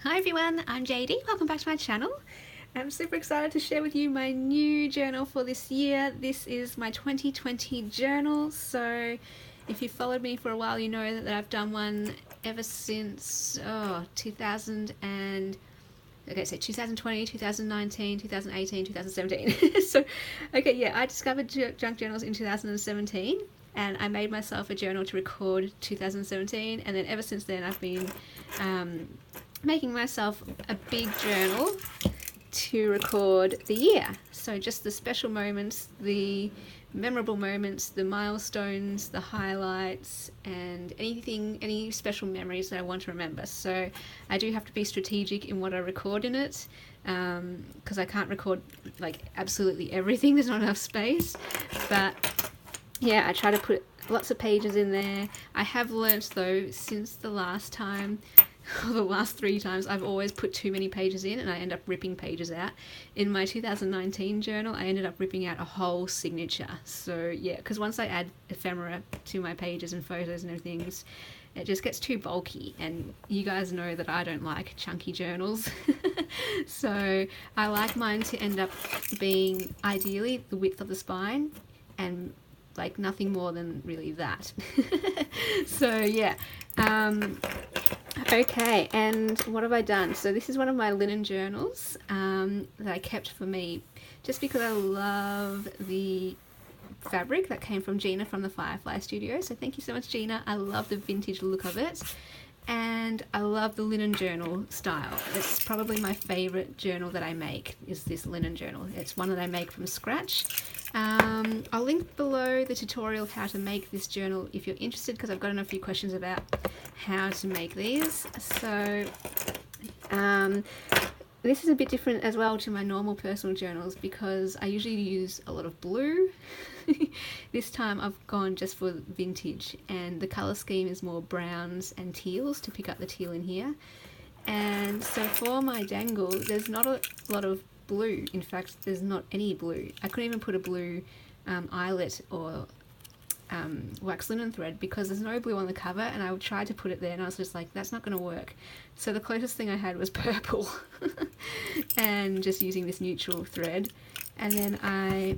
Hi everyone, I'm JD. Welcome back to my channel. I'm super excited to share with you my new journal for this year. This is my 2020 journal. So if you've followed me for a while, you know that I've done one ever since 2020, 2019, 2018, 2017. So, okay, yeah, I discovered junk journals in 2017 and I made myself a journal to record 2017. And then ever since then, I've been making myself a big journal to record the year. So just the special moments, the memorable moments, the milestones, the highlights, and any special memories that I want to remember. So I do have to be strategic in what I record in it, because I can't record like absolutely everything. There's not enough space. But yeah, I try to put lots of pages in there. I have learnt though, since the last time, the last 3 times, I've always put too many pages in and I end up ripping pages out. In my 2019 journal, I ended up ripping out a whole signature. So yeah, because once I add ephemera to my pages and photos and everything, it just gets too bulky, and you guys know that I don't like chunky journals. So I like mine to end up being ideally the width of the spine and like nothing more than really that. So yeah, okay, and what have I done? So this is one of my linen journals that I kept for me just because I love the fabric that came from Gina from the Firefly Studio. So thank you so much, Gina. I love the vintage look of it. And I love the linen journal style. It's probably my favorite journal that I make, is this linen journal. It's one that I make from scratch. I'll link below the tutorial of how to make this journal if you're interested, because I've gotten a few questions about how to make these. So this is a bit different as well to my normal personal journals because I usually use a lot of blue. This time I've gone just for vintage, and the colour scheme is more browns and teals, to pick up the teal in here. And so for my dangle, there's not a lot of blue. In fact, there's not any blue. I couldn't even put a blue eyelet or wax linen thread because there's no blue on the cover, and I tried to put it there and I was just like, that's not going to work. So the closest thing I had was purple and just using this neutral thread. And then I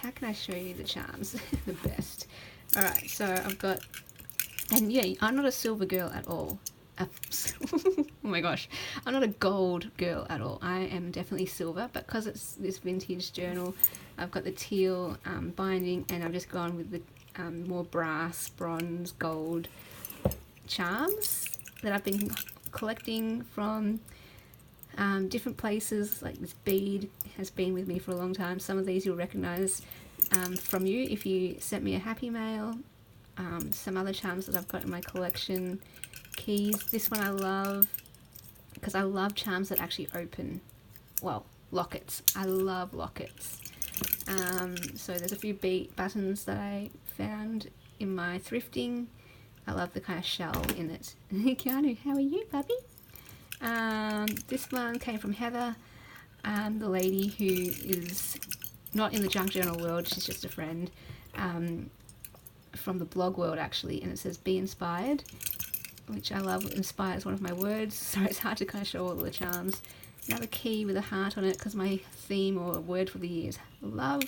how can I show you the charms the best? Alright, so I've got, and yeah, I'm not a silver girl at all. Oh my gosh, I'm not a gold girl at all. I am definitely silver, but because it's this vintage journal, I've got the teal binding, and I've just gone with the more brass, bronze, gold charms that I've been collecting from different places. Like this bead has been with me for a long time. Some of these you'll recognise from you if you sent me a happy mail. Some other charms that I've got in my collection. Keys. This one I love because I love charms that actually open. Well, lockets. I love lockets. So there's a few buttons that I found in my thrifting. I love the kind of shell in it. Keanu, how are you, puppy? This one came from Heather, the lady who is not in the junk journal world. She's just a friend from the blog world actually, and it says be inspired, which I love. Inspire is one of my words, so it's hard to kind of show all the charms. Another key with a heart on it because my theme or word for the year is love.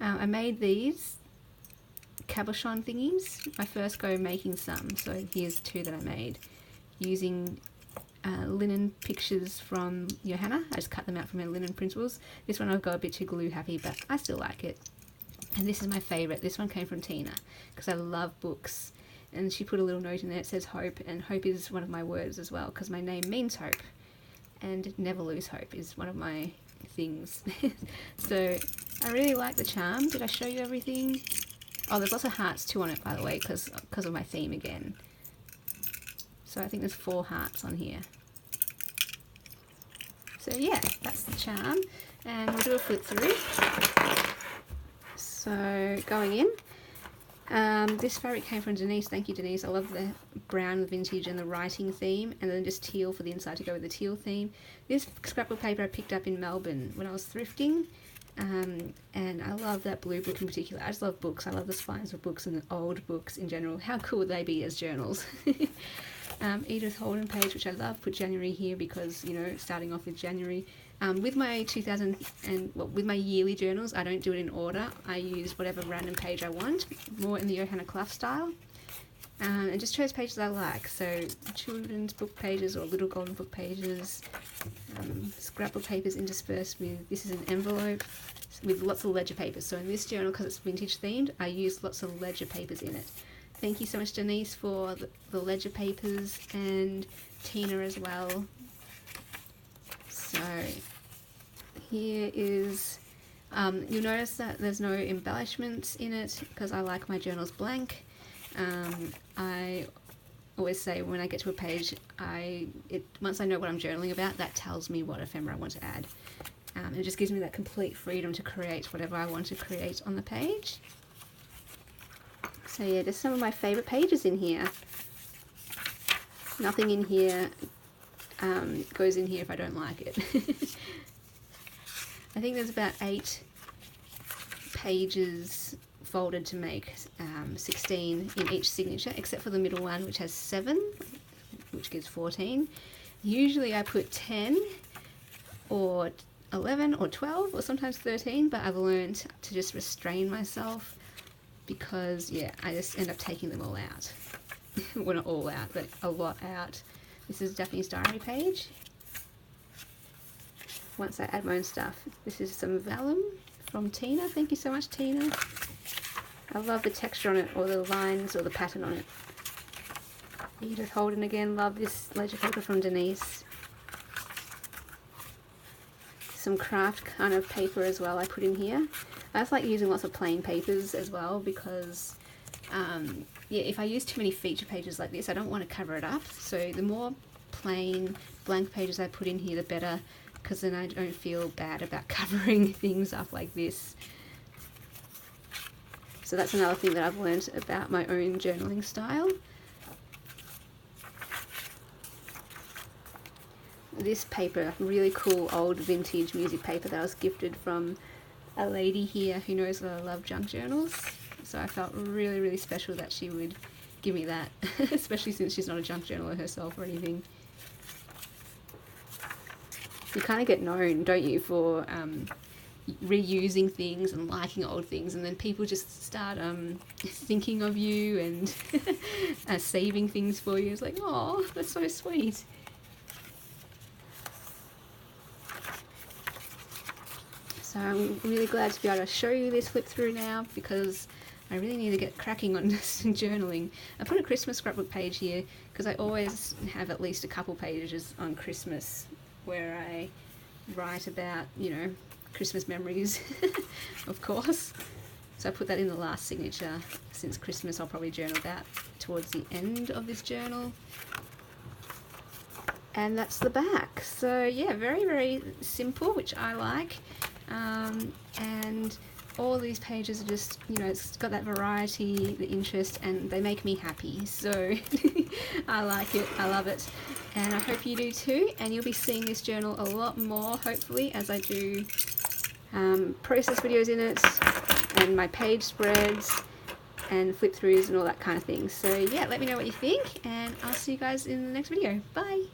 I made these cabochon thingies, my first go making some, so here's 2 that I made using linen pictures from Johanna. I just cut them out from her linen principles. This one I've got a bit too glue happy, but I still like it. And this is my favourite. This one came from Tina because I love books, and she put a little note in there. It says hope, and hope is one of my words as well because my name means hope, and never lose hope is one of my things. So I really like the charm. Did I show you everything? Oh, there's lots of hearts too on it, by the way, because of my theme again. So I think there's 4 hearts on here. So yeah, that's the charm, and we'll do a flip through. So going in, this fabric came from Denise. Thank you, Denise. I love the brown vintage and the writing theme, and then just teal for the inside to go with the teal theme. This scrapbook paper I picked up in Melbourne when I was thrifting, and I love that blue book in particular. I just love books. I love the spines of books and the old books in general. How cool would they be as journals? Edith Holden page, which I love. Put January here because, you know, starting off with January. With my with my yearly journals, I don't do it in order. I use whatever random page I want, more in the Johanna Clough style. And just chose pages I like, so children's book pages or little golden book pages, scrapbook papers interspersed with, this is an envelope with lots of ledger papers. So in this journal, because it's vintage themed, I use lots of ledger papers in it. Thank you so much, Denise, for the ledger papers, and Tina as well. So here is, you'll notice that there's no embellishments in it because I like my journals blank. I always say when I get to a page, once I know what I'm journaling about, that tells me what ephemera I want to add. It just gives me that complete freedom to create whatever I want to create on the page. So yeah, just some of my favourite pages in here. Nothing in here goes in here if I don't like it. I think there's about 8 pages folded to make 16 in each signature, except for the middle one, which has 7, which gives 14. Usually I put 10 or 11 or 12 or sometimes 13, but I've learned to just restrain myself because, yeah, I just end up taking them all out. Well, not all out, but a lot out. This is Daphne's diary page. Once I add my own stuff. This is some vellum from Tina. Thank you so much, Tina. I love the texture on it, or the lines, or the pattern on it. Edith Holden again, love this ledger paper from Denise. Some craft kind of paper as well I put in here. I just like using lots of plain papers as well because, yeah, if I use too many feature pages like this, I don't want to cover it up. So the more plain, blank pages I put in here, the better, because then I don't feel bad about covering things up like this. So that's another thing that I've learned about my own journaling style. This paper, really cool old vintage music paper that I was gifted from a lady here who knows that I love junk journals. So I felt really, really special that she would give me that, especially since she's not a junk journaler herself or anything. You kind of get known, don't you, for reusing things and liking old things, and then people just start thinking of you and saving things for you. It's like, oh, that's so sweet. So I'm really glad to be able to show you this flip through now because I really need to get cracking on journaling. I put a Christmas scrapbook page here because I always have at least a couple pages on Christmas where I write about, you know, Christmas memories, of course. So I put that in the last signature. Since Christmas, I'll probably journal that towards the end of this journal. And that's the back. So yeah, very, very simple, which I like. And all these pages are just, you know, it's got that variety, the interest, and they make me happy. So I like it, I love it, and I hope you do too. And you'll be seeing this journal a lot more, hopefully, as I do process videos in it, and my page spreads, and flip throughs and all that kind of thing. So yeah, let me know what you think, and I'll see you guys in the next video. Bye!